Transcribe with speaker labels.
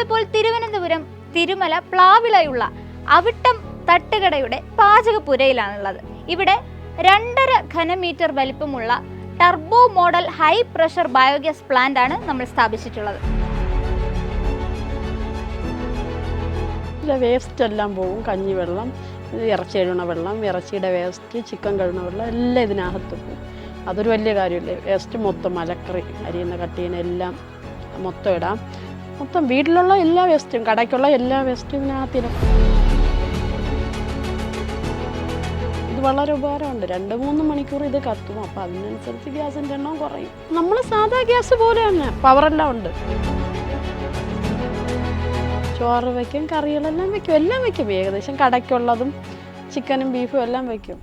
Speaker 1: നമ്മളിപ്പോൾ തിരുവനന്തപുരം തിരുമല പ്ലാവിളയുള്ള അവിട്ടം തട്ടുകടയുടെ പാചകപ്പുരയിലാണുള്ളത്. ഇവിടെ 2.5 ഘനമീറ്റർ വലിപ്പമുള്ള turbo model high pressure biogas plant ആണ് നമ്മൾ സ്ഥാപിച്ചിട്ടുള്ളത്.
Speaker 2: വേസ്റ്റ് എല്ലാം പോകും. കഞ്ഞിവെള്ളം, ഇറച്ചി കഴുകണ വെള്ളം, ഇറച്ചിയുടെ വേസ്റ്റ്, ചിക്കൻ കഴുകണ വെള്ളം എല്ലാം ഇതിനകത്ത് പോകും. അതൊരു വലിയ കാര്യമല്ലേ. വേസ്റ്റ് മൊത്തം മലക്കറി അരിയുന്ന കട്ടീനെ എല്ലാം മൊത്തം ഇടാം. മൊത്തം വീട്ടിലുള്ള എല്ലാ വേസ്റ്റും കടയ്ക്കുള്ള എല്ലാ വേസ്റ്റും ഇതിനകത്തിനും. ഇത് വളരെ ഉപകാരമുണ്ട്. 2-3 മണിക്കൂർ ഇത് കത്തും. അപ്പോൾ അതിനനുസരിച്ച് ഗ്യാസിൻ്റെ എണ്ണം കുറയും. നമ്മൾ സാധാ ഗ്യാസ് പോലെ തന്നെ പവറെല്ലാം ഉണ്ട്. ചോറ് വയ്ക്കും, കറികളെല്ലാം വയ്ക്കും, എല്ലാം വയ്ക്കും. ഏകദേശം കടയ്ക്കുള്ളതും ചിക്കനും ബീഫും എല്ലാം വയ്ക്കും.